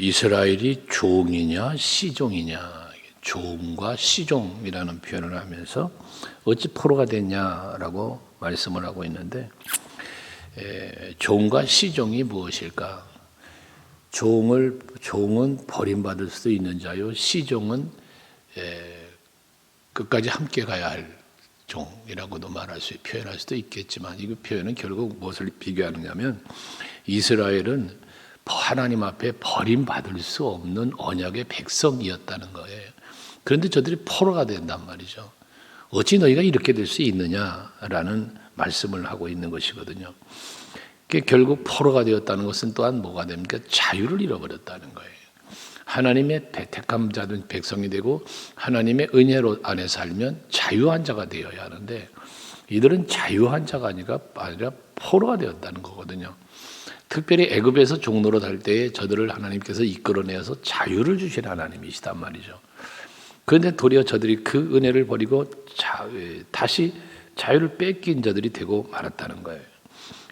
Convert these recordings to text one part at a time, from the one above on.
이스라엘이 종이냐 시종이냐, 종과 시종이라는 표현을 하면서 어찌 포로가 됐냐라고 말씀을 하고 있는데, 종과 시종이 무엇일까? 종은 버림받을 수도 있는 자요, 시종은 끝까지 함께 가야 할 종이라고도 표현할 수도 있겠지만, 이 표현은 결국 무엇을 비교하느냐면, 이스라엘은 하나님 앞에 버림받을 수 없는 언약의 백성이었다는 거예요. 그런데 저들이 포로가 된단 말이죠. 어찌 너희가 이렇게 될 수 있느냐라는 말씀을 하고 있는 것이거든요. 결국 포로가 되었다는 것은 또한 뭐가 됩니까? 자유를 잃어버렸다는 거예요. 하나님의 택함 자된 백성이 되고 하나님의 은혜로 안에 살면 자유한 자가 되어야 하는데, 이들은 자유한 자가 아니라 포로가 되었다는 거거든요. 특별히 애굽에서 종노릇 할 때에 저들을 하나님께서 이끌어내서 자유를 주신 하나님이시단 말이죠. 그런데 도리어 저들이 그 은혜를 버리고 다시 자유를 뺏긴 자들이 되고 말았다는 거예요.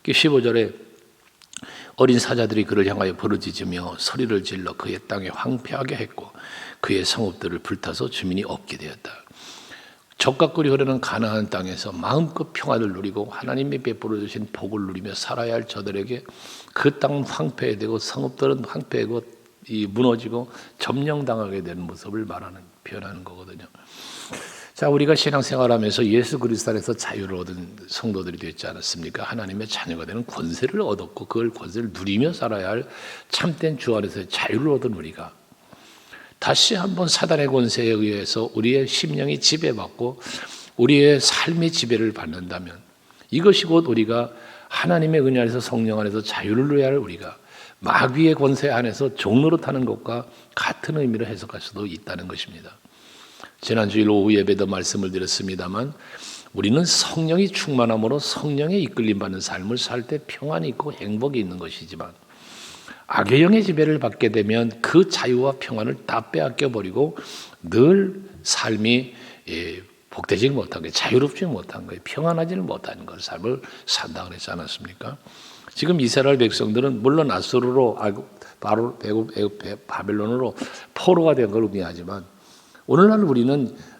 15절에 어린 사자들이 그를 향하여 부르짖으며 소리를 질러 그의 땅에 황폐하게 했고 그의 성읍들을 불타서 주민이 없게 되었다. 젖과 꿀이 흐르는 가나안 땅에서 마음껏 평안을 누리고 하나님이 베풀어 주신 복을 누리며 살아야 할 저들에게 그 땅은 황폐되고 성읍들은 황폐하고 무너지고 점령당하게 되는 모습을 표현하는 거거든요. 자, 우리가 신앙생활하면서 예수 그리스도 안에서 자유를 얻은 성도들이 되지 않았습니까? 하나님의 자녀가 되는 권세를 얻었고 그걸 권세를 누리며 살아야 할 참된 주 안에서의 자유를 얻은 우리가 다시 한번 사단의 권세에 의해서 우리의 심령이 지배받고 우리의 삶의 지배를 받는다면, 이것이 곧 우리가 하나님의 은혜 안에서 성령 안에서 자유를 누려야 할 우리가 마귀의 권세 안에서 종노릇하는 것과 같은 의미로 해석할 수도 있다는 것입니다. 지난 주일 오후 예배도 말씀을 드렸습니다만, 우리는 성령이 충만함으로 성령에 이끌림 받는 삶을 살 때 평안이 있고 행복이 있는 것이지만, 악의 영의 지배를 받게 되면 그 자유와 평안을 다 빼앗겨 버리고 늘 삶이 복되지 못한 거예요. 자유롭지 못한 거예요. 평안하지 못한 걸 삶을 산다 그랬지 않았습니까? 지금 이스라엘 백성들은 물론 아수르로 바로 바벨론으로 포로가 된 걸 의미하지만, 오늘날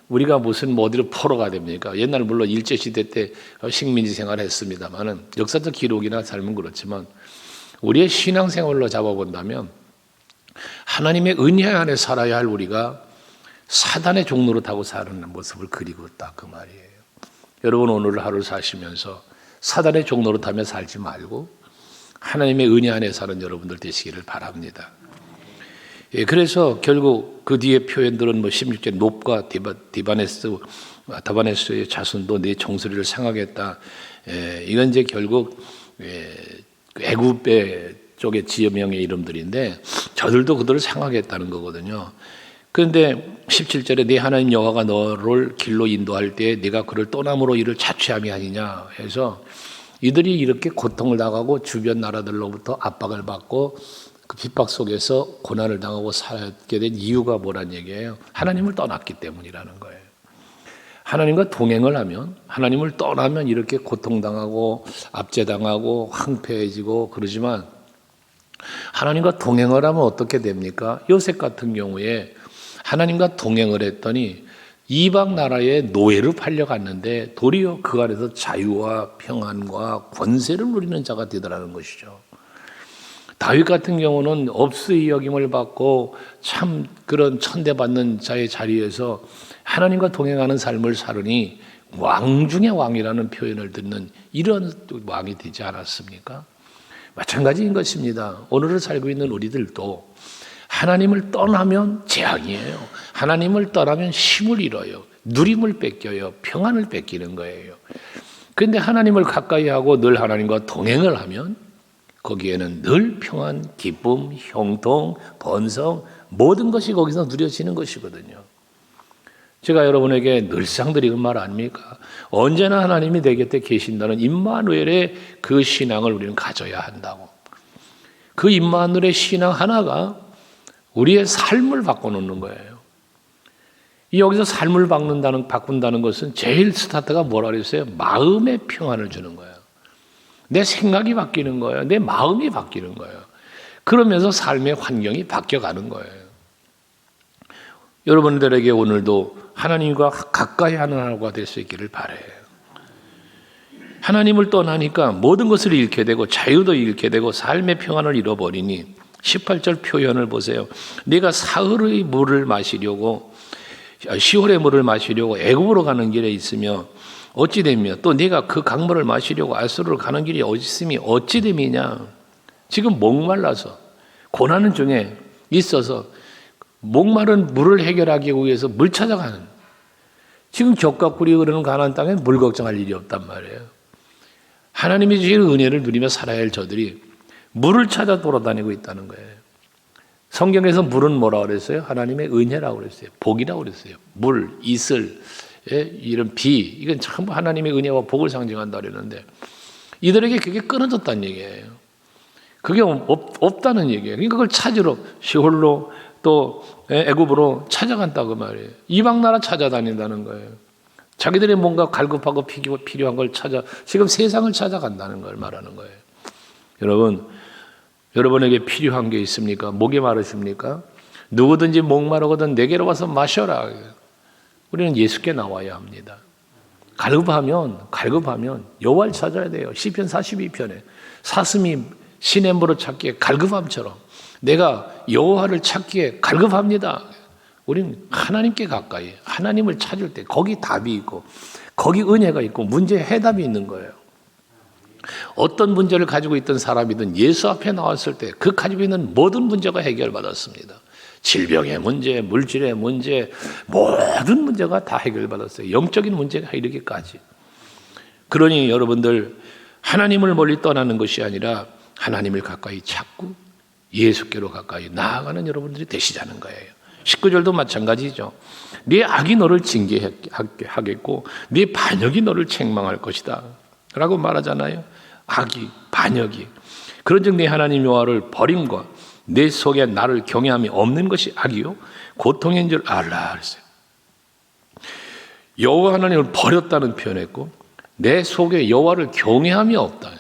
우리가 무슨 어디로 포로가 됩니까? 옛날 물론 일제시대 때 식민지 생활을 했습니다만은, 역사적 기록이나 삶은 그렇지만 우리의 신앙생활로 잡아본다면 하나님의 은혜 안에 살아야 할 우리가 사단의 종노릇하고 사는 모습을 그리고 있다 그 말이에요. 여러분, 오늘 하루 사시면서 사단의 종노릇하며 살지 말고 하나님의 은혜 안에 사는 여러분들 되시기를 바랍니다. 그래서 결국 그 뒤에 표현들은 16절 놉과 다바네스의 자손도 내 종소리를 상하겠다. 이건 이제 결국 애굽의 쪽의 지명의 이름들인데, 저들도 그들을 상하겠다는 거거든요. 그런데 17절에 네 하나님 여호와가 너를 길로 인도할 때 네가 그를 떠남으로 이를 자취함이 아니냐 해서, 이들이 이렇게 고통을 당하고 주변 나라들로부터 압박을 받고 그 핍박 속에서 고난을 당하고 살게 된 이유가 뭐란 얘기예요? 하나님을 떠났기 때문이라는 거예요. 하나님과 동행을 하면, 하나님을 떠나면 이렇게 고통당하고 압제당하고 황폐해지고 그러지만, 하나님과 동행을 하면 어떻게 됩니까? 요셉 같은 경우에 하나님과 동행을 했더니 이방 나라의 노예로 팔려갔는데 도리어 그 안에서 자유와 평안과 권세를 누리는 자가 되더라는 것이죠. 다윗 같은 경우는 업수의 여김을 받고 참 그런 천대받는 자의 자리에서 하나님과 동행하는 삶을 살으니 왕 중의 왕이라는 표현을 듣는 이런 왕이 되지 않았습니까? 마찬가지인 것입니다. 오늘을 살고 있는 우리들도 하나님을 떠나면 재앙이에요. 하나님을 떠나면 힘을 잃어요. 누림을 뺏겨요. 평안을 뺏기는 거예요. 그런데 하나님을 가까이 하고 늘 하나님과 동행을 하면 거기에는 늘 평안, 기쁨, 형통, 번성, 모든 것이 거기서 누려지는 것이거든요. 제가 여러분에게 늘상 드리는 말 아닙니까? 언제나 하나님이 내 곁에 계신다는 임마누엘의 그 신앙을 우리는 가져야 한다고. 그 임마누엘의 신앙 하나가 우리의 삶을 바꿔놓는 거예요. 여기서 삶을 바꾼다는 것은 제일 스타트가 뭐라 그랬어요? 마음의 평안을 주는 거예요. 내 생각이 바뀌는 거예요. 내 마음이 바뀌는 거예요. 그러면서 삶의 환경이 바뀌어가는 거예요. 여러분들에게 오늘도 하나님과 가까이 하는 하루가 될 수 있기를 바라요. 하나님을 떠나니까 모든 것을 잃게 되고 자유도 잃게 되고 삶의 평안을 잃어버리니 18절 표현을 보세요. 네가 사흘의 물을 마시려고 시월의 물을 마시려고 애굽으로 가는 길에 있으며 어찌 되며 또 네가 그 강물을 마시려고 아수르로 가는 길이 있으니 어찌 됨이냐. 지금 목말라서 고난 중에 있어서 목마른 물을 해결하기 위해서 물 찾아가는, 지금 젖과 꿀이 흐르는 가나안 땅에 물 걱정할 일이 없단 말이에요. 하나님이 주신 은혜를 누리며 살아야 할 저들이 물을 찾아 돌아다니고 있다는 거예요. 성경에서 물은 뭐라고 그랬어요? 하나님의 은혜라고 그랬어요. 복이라고 그랬어요. 물, 이슬, 이런 비, 이건 전부 하나님의 은혜와 복을 상징한다 그랬는데 이들에게 그게 끊어졌다는 얘기예요. 그게 없다는 얘기예요. 그러니까 그걸 찾으러 시홀로 또 애굽으로 찾아간다고 말이에요. 이방 나라 찾아다닌다는 거예요. 자기들이 뭔가 갈급하고 필요한 걸 찾아, 지금 세상을 찾아간다는 걸 말하는 거예요. 여러분에게 필요한 게 있습니까? 목이 마르십니까? 누구든지 목마르거든 내게로 와서 마셔라. 우리는 예수께 나와야 합니다. 갈급하면 여호와를 찾아야 돼요. 시편 42편에 사슴이 시냇물을 찾기에 갈급함처럼 내가 여호와를 찾기에 갈급합니다. 우리는 하나님께 가까이, 하나님을 찾을 때 거기 답이 있고 거기 은혜가 있고 문제에 해답이 있는 거예요. 어떤 문제를 가지고 있던 사람이든 예수 앞에 나왔을 때 그 가지고 있는 모든 문제가 해결받았습니다. 질병의 문제, 물질의 문제, 모든 문제가 다 해결받았어요. 영적인 문제가 이르기까지. 그러니 여러분들 하나님을 멀리 떠나는 것이 아니라 하나님을 가까이 찾고 예수께로 가까이 나아가는 여러분들이 되시자는 거예요. 19절도 마찬가지죠. 네 악이 너를 징계하겠고 네 반역이 너를 책망할 것이다 라고 말하잖아요. 악이, 반역이. 그런즉 네 하나님 여호와를 버림과 내 속에 나를 경외함이 없는 것이 악이요 고통인 줄 알라 그랬어요. 여호와 하나님을 버렸다는 표현했고 내 속에 여호와를 경외함이 없다.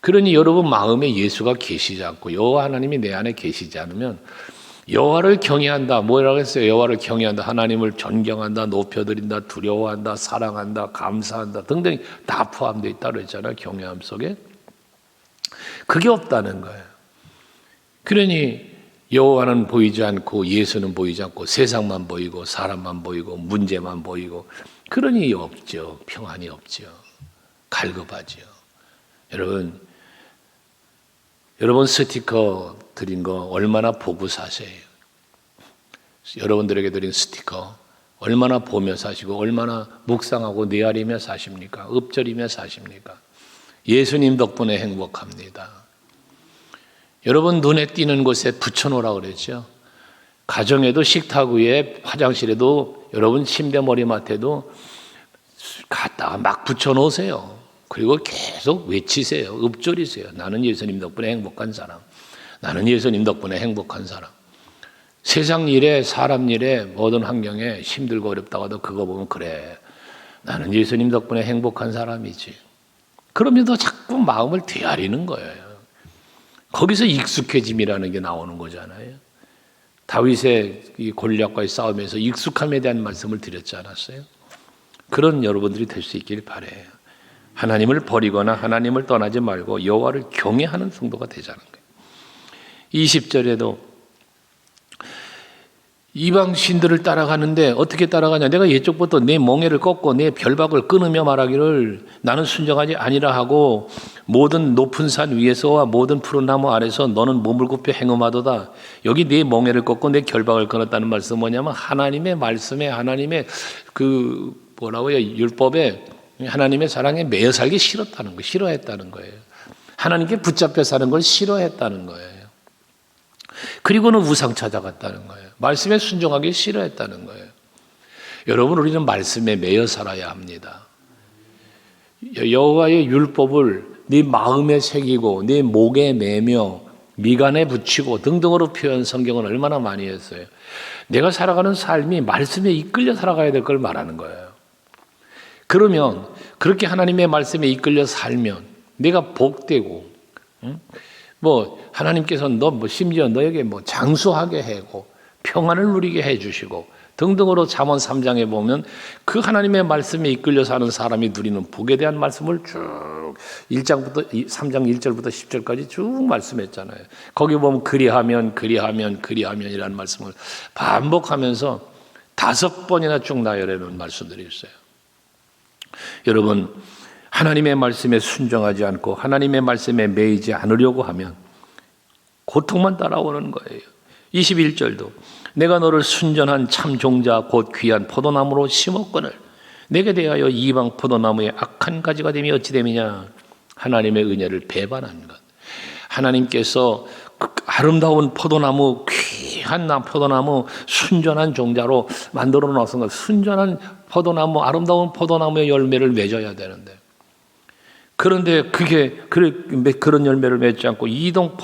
그러니 여러분 마음에 예수가 계시지 않고 여호와 하나님이 내 안에 계시지 않으면 여호와를 경외한다. 뭐라고 했어요? 여호와를 경외한다. 하나님을 존경한다, 높여드린다, 두려워한다, 사랑한다, 감사한다 등등 다 포함되어 있다고 그랬잖아요. 경외함 속에. 그게 없다는 거예요. 그러니 여호와는 보이지 않고 예수는 보이지 않고 세상만 보이고 사람만 보이고 문제만 보이고 그러니 없죠. 평안이 없죠. 갈급하죠. 여러분 스티커 드린 거 얼마나 보고 사세요? 여러분들에게 드린 스티커 얼마나 보며 사시고 얼마나 묵상하고 내아리며 사십니까? 읊조리며 사십니까? 예수님 덕분에 행복합니다. 여러분 눈에 띄는 곳에 붙여놓으라고 그랬죠. 가정에도 식탁 위에 화장실에도 여러분 침대 머리맡에도 갖다가 막 붙여놓으세요. 그리고 계속 외치세요. 읊조리세요. 나는 예수님 덕분에 행복한 사람. 나는 예수님 덕분에 행복한 사람. 세상 일에 사람 일에 모든 환경에 힘들고 어렵다고 해도 그거 보면 그래. 나는 예수님 덕분에 행복한 사람이지. 그러면서 자꾸 마음을 되아리는 거예요. 거기서 익숙해짐이라는 게 나오는 거잖아요. 다윗의 이 골리앗과의 싸움에서 익숙함에 대한 말씀을 드렸지 않았어요? 그런 여러분들이 될 수 있길 바라요. 하나님을 버리거나 하나님을 떠나지 말고 여호와를 경외하는 성도가 되자는 거예요. 20절에도 이방 신들을 따라가는데 어떻게 따라가냐? 내가 예쪽부터 내 멍에를 꺾고 내 별박을 끊으며 말하기를 나는 순종하지 아니라 하고 모든 높은 산 위에서와 모든 푸른 나무 아래서 너는 몸을 굽혀 행음하도다. 여기 내 멍에를 꺾고 내 결박을 끊었다는 말씀은 뭐냐면 하나님의 말씀에 하나님의 율법에 하나님의 사랑에 매여 살기 싫었다는 거, 싫어했다는 거예요. 하나님께 붙잡혀 사는 걸 싫어했다는 거예요. 그리고는 우상 찾아갔다는 거예요. 말씀에 순종하기 싫어했다는 거예요. 여러분, 우리는 말씀에 매여 살아야 합니다. 여호와의 율법을 네 마음에 새기고 네 목에 매며 미간에 붙이고 등등으로 표현 성경은 얼마나 많이 했어요. 내가 살아가는 삶이 말씀에 이끌려 살아가야 될 걸 말하는 거예요. 그러면 그렇게 하나님의 말씀에 이끌려 살면 내가 복되고 뭐 하나님께서는 심지어 너에게 장수하게 하고 평안을 누리게 해주시고 등등으로 잠언 3장에 보면 그 하나님의 말씀에 이끌려 사는 사람이 누리는 복에 대한 말씀을 쭉 3장 1절부터 10절까지 쭉 말씀했잖아요. 거기 보면 그리하면이라는 말씀을 반복하면서 5번이나 쭉 나열해 놓은 말씀들이 있어요. 여러분, 하나님의 말씀에 순종하지 않고 하나님의 말씀에 매이지 않으려고 하면 고통만 따라오는 거예요. 21절도 내가 너를 순전한 참 종자 곧 귀한 포도나무로 심었거늘 내게 대하여 이방 포도나무의 악한 가지가 됨이 어찌 됨이냐. 하나님의 은혜를 배반한 것. 하나님께서 그 아름다운 포도나무, 귀한 포도나무, 순전한 종자로 만들어 놓은 것. 순전한 포도나무, 아름다운 포도나무의 열매를 맺어야 되는데, 그런데 그런 열매를 맺지 않고 이방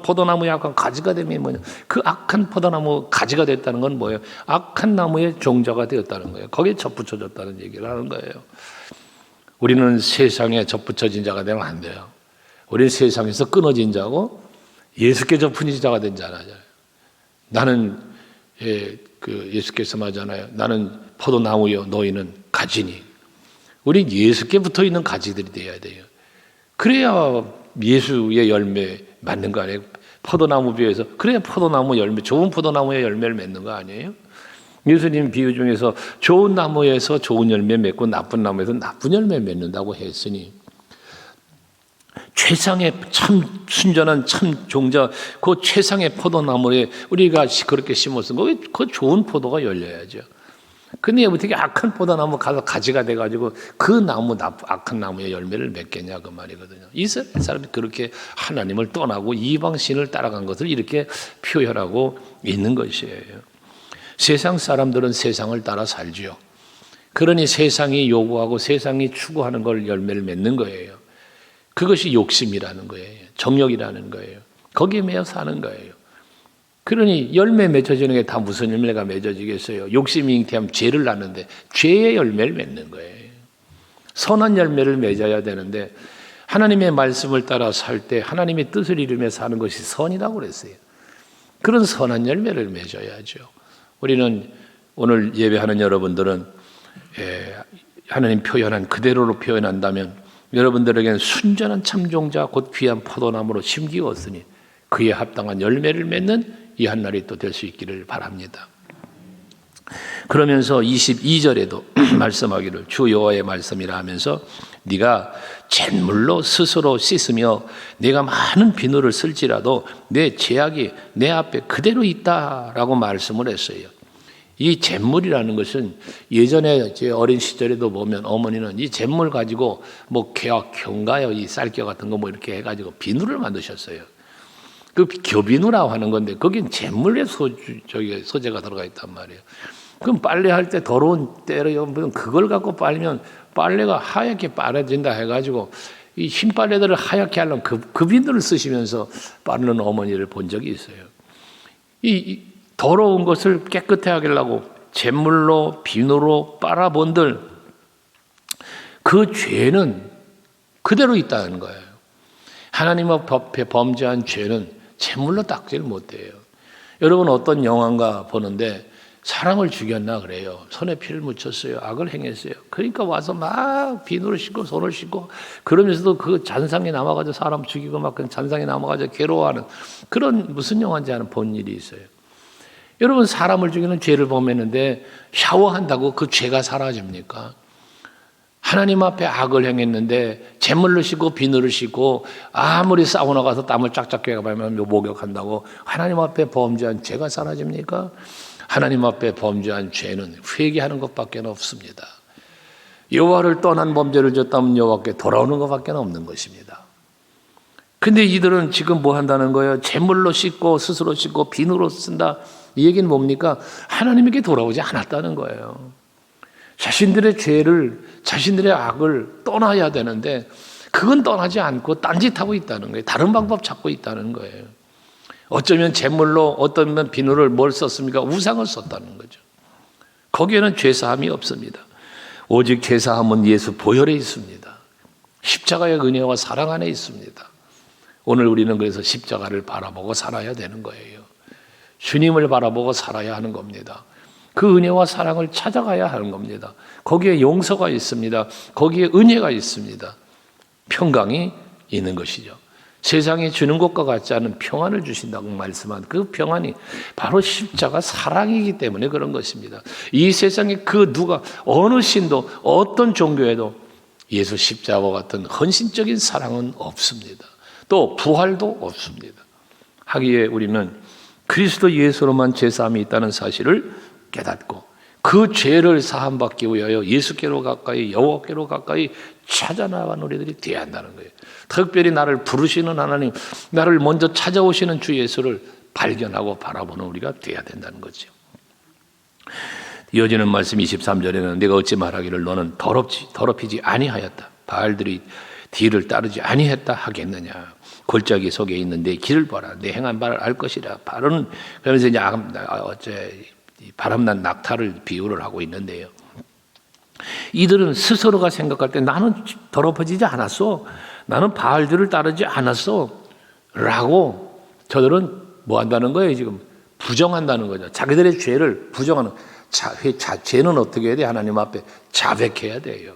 포도나무의 악한 가지가 되면 뭐냐? 그 악한 포도나무 가지가 됐다는 건 뭐예요? 악한 나무의 종자가 되었다는 거예요. 거기에 접붙여졌다는 얘기를 하는 거예요. 우리는 세상에 접붙여진 자가 되면 안 돼요. 우리는 세상에서 끊어진 자고 예수께 접붙인 자가 된 자라잖아요. 나는 예수께서 말하잖아요. 나는 포도나무요, 너희는 가지니. 우리 예수께 붙어 있는 가지들이 되어야 돼요. 그래야 예수의 열매 맞는 거 아니에요? 포도나무 비유해서 그래야 포도나무 열매, 좋은 포도나무의 열매를 맺는 거 아니에요? 예수님 비유 중에서 좋은 나무에서 좋은 열매 맺고 나쁜 나무에서 나쁜 열매 맺는다고 했으니, 최상의 참 순전한 참 종자, 그 최상의 포도나무에 우리가 그렇게 심었으면 그 좋은 포도가 열려야죠. 근데 어떻게 악한 포도나무 가서 가지가 돼가지고 그 악한 나무의 열매를 맺겠냐 그 말이거든요. 이스라엘 사람이 그렇게 하나님을 떠나고 이방신을 따라간 것을 이렇게 표현하고 있는 것이에요. 세상 사람들은 세상을 따라 살지요. 그러니 세상이 요구하고 세상이 추구하는 걸 열매를 맺는 거예요. 그것이 욕심이라는 거예요. 정욕이라는 거예요. 거기에 매여 사는 거예요. 그러니 열매 맺어지는 게 다 무슨 열매가 맺어지겠어요? 욕심이 잉태하면 죄를 낳는데 죄의 열매를 맺는 거예요. 선한 열매를 맺어야 되는데 하나님의 말씀을 따라 살 때 하나님의 뜻을 이루며 사는 것이 선이라고 그랬어요. 그런 선한 열매를 맺어야죠. 우리는 오늘 예배하는 여러분들은 하나님 표현한 그대로로 표현한다면 여러분들에게는 순전한 참종자 곧 귀한 포도나무로 심기었으니 그에 합당한 열매를 맺는 이 한날이 또 될 수 있기를 바랍니다. 그러면서 22절에도 말씀하기를 주 여호와의 말씀이라 하면서 네가 잿물로 스스로 씻으며 내가 많은 비누를 쓸지라도 내 죄악이 내 앞에 그대로 있다라고 말씀을 했어요. 이 잿물이라는 것은 예전에 제 어린 시절에도 보면 어머니는 이 잿물 가지고 경가요, 이 쌀겨 같은 거 이렇게 해가지고 비누를 만드셨어요. 그 교비누라고 하는 건데 거긴 잿물의 소재가 들어가 있단 말이에요. 그럼 빨래할 때 더러운 때려 그걸 갖고 빨면 빨래가 하얗게 빨아진다 해가지고 이 흰 빨래들을 하얗게 하려면 그 비누를 쓰시면서 빠르는 어머니를 본 적이 있어요. 이 더러운 것을 깨끗하게 하려고 잿물로 비누로 빨아본들 그 죄는 그대로 있다는 거예요. 하나님의 법에 범죄한 죄는 잿물로 닦지를 못해요. 여러분 어떤 영화인가 보는데 사람을 죽였나 그래요. 손에 피를 묻혔어요. 악을 행했어요. 그러니까 와서 막 비누를 씻고 손을 씻고 그러면서도 그 잔상이 남아가지고 사람 죽이고 막 그 잔상이 남아가지고 괴로워하는 그런 무슨 영화인지 하는 본 일이 있어요. 여러분 사람을 죽이는 죄를 범했는데 샤워한다고 그 죄가 사라집니까? 하나님 앞에 악을 행했는데 잿물로 씻고 비누를 씻고 아무리 사우나 가서 땀을 쫙쫙 빼가면 목욕한다고 하나님 앞에 범죄한 죄가 사라집니까? 하나님 앞에 범죄한 죄는 회개하는 것밖에 없습니다. 여호와를 떠난 범죄를 졌다면 여호와께 돌아오는 것밖에 없는 것입니다. 근데 이들은 지금 뭐 한다는 거예요? 잿물로 씻고 스스로 씻고 비누로 쓴다. 이 얘기는 뭡니까? 하나님에게 돌아오지 않았다는 거예요. 자신들의 죄를, 자신들의 악을 떠나야 되는데 그건 떠나지 않고 딴짓하고 있다는 거예요. 다른 방법 찾고 있다는 거예요. 어쩌면 잿물로 어떤 비누를 뭘 썼습니까? 우상을 썼다는 거죠. 거기에는 죄사함이 없습니다. 오직 죄사함은 예수 보혈에 있습니다. 십자가의 은혜와 사랑 안에 있습니다. 오늘 우리는 그래서 십자가를 바라보고 살아야 되는 거예요. 주님을 바라보고 살아야 하는 겁니다. 그 은혜와 사랑을 찾아가야 하는 겁니다. 거기에 용서가 있습니다. 거기에 은혜가 있습니다. 평강이 있는 것이죠. 세상에 주는 것과 같지 않은 평안을 주신다고 말씀한 그 평안이 바로 십자가 사랑이기 때문에 그런 것입니다. 이 세상에 그 누가 어느 신도 어떤 종교에도 예수 십자가와 같은 헌신적인 사랑은 없습니다. 또 부활도 없습니다. 하기에 우리는 그리스도 예수로만 제사함이 있다는 사실을 깨닫고 그 죄를 사함받기 위하여 예수께로 가까이 여호와께로 가까이 찾아나간 우리들이 되어야 한다는 거예요. 특별히 나를 부르시는 하나님, 나를 먼저 찾아오시는 주 예수를 발견하고 바라보는 우리가 되어야 된다는 거죠. 이어지는 말씀 23절에는 내가 어찌 말하기를 너는 더럽히지 아니하였다. 바알들이 뒤를 따르지 아니했다 하겠느냐. 골짜기 속에 있는 내 길을 봐라. 내 행한 바를 알 것이라. 바로는 그러면서 이제 어째 바람난 낙타를 비유를 하고 있는데요. 이들은 스스로가 생각할 때 나는 더럽혀지지 않았어. 나는 바알들을 따르지 않았어. 라고 저들은 뭐 한다는 거예요? 지금 부정한다는 거죠. 자기들의 죄를 부정하는. 죄는 어떻게 해야 돼? 하나님 앞에 자백해야 돼요.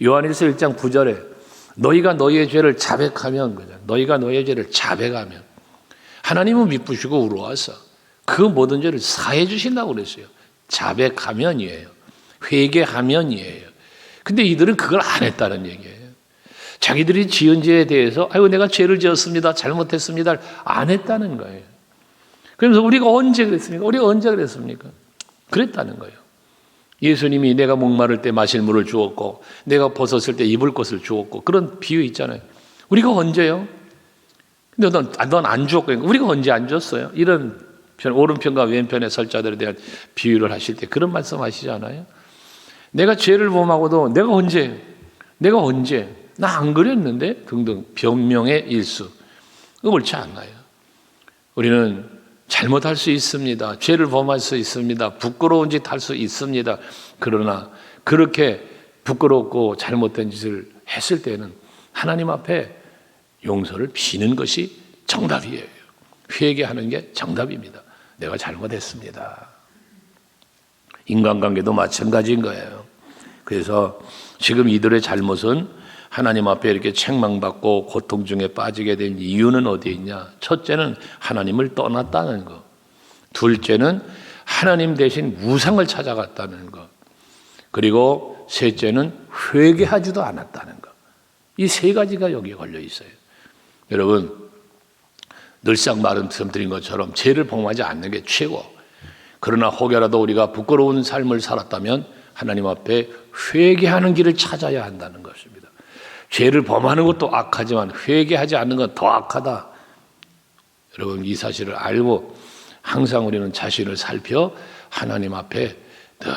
요한일서 1장 9절에 너희가 너희의 죄를 자백하면, 그죠? 너희가 너희의 죄를 자백하면 하나님은 미쁘시고 우러와서 그 모든 죄를 사해 주신다고 그랬어요. 자백하면이에요. 회개하면이에요. 근데 이들은 그걸 안 했다는 얘기예요. 자기들이 지은 죄에 대해서 아이고 내가 죄를 지었습니다. 잘못했습니다. 안 했다는 거예요. 그러면서 우리가 언제 그랬습니까? 우리가 언제 그랬습니까? 그랬다는 거예요. 예수님이 내가 목마를 때 마실 물을 주었고 내가 벗었을 때 입을 것을 주었고 그런 비유 있잖아요. 우리가 언제요? 근데 넌 안 주었고 우리가 언제 안 줬어요? 이런 오른편과 왼편의 설자들에 대한 비유를 하실 때 그런 말씀 하시잖아요. 내가 죄를 범하고도 내가 언제 나 안 그랬는데 등등 변명의 일수. 옳지 않나요? 우리는 잘못할 수 있습니다. 죄를 범할 수 있습니다. 부끄러운 짓 할 수 있습니다. 그러나 그렇게 부끄럽고 잘못된 짓을 했을 때는 하나님 앞에 용서를 비는 것이 정답이에요. 회개하는 게 정답입니다. 내가 잘못했습니다. 인간관계도 마찬가지인 거예요. 그래서 지금 이들의 잘못은 하나님 앞에 이렇게 책망받고 고통 중에 빠지게 된 이유는 어디에 있냐? 첫째는 하나님을 떠났다는 것. 둘째는 하나님 대신 우상을 찾아갔다는 것. 그리고 셋째는 회개하지도 않았다는 것. 이 세 가지가 여기에 걸려 있어요. 여러분, 늘상 말씀드린 것처럼 죄를 범하지 않는 게 최고. 그러나 혹여라도 우리가 부끄러운 삶을 살았다면 하나님 앞에 회개하는 길을 찾아야 한다는 것입니다. 죄를 범하는 것도 악하지만 회개하지 않는 건 더 악하다. 여러분 이 사실을 알고 항상 우리는 자신을 살펴 하나님 앞에 늘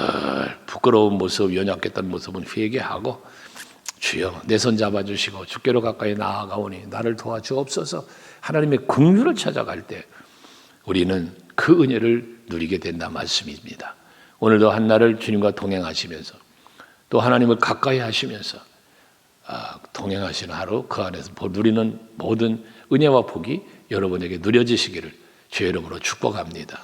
부끄러운 모습, 연약했던 모습은 회개하고 주여 내 손 잡아주시고 주께로 가까이 나아가오니 나를 도와주옵소서. 하나님의 긍휼을 찾아갈 때 우리는 그 은혜를 누리게 된다 말씀입니다. 오늘도 한날을 주님과 동행하시면서 또 하나님을 가까이 하시면서 동행하시는 하루 그 안에서 누리는 모든 은혜와 복이 여러분에게 누려지시기를 주의 이름으로 축복합니다.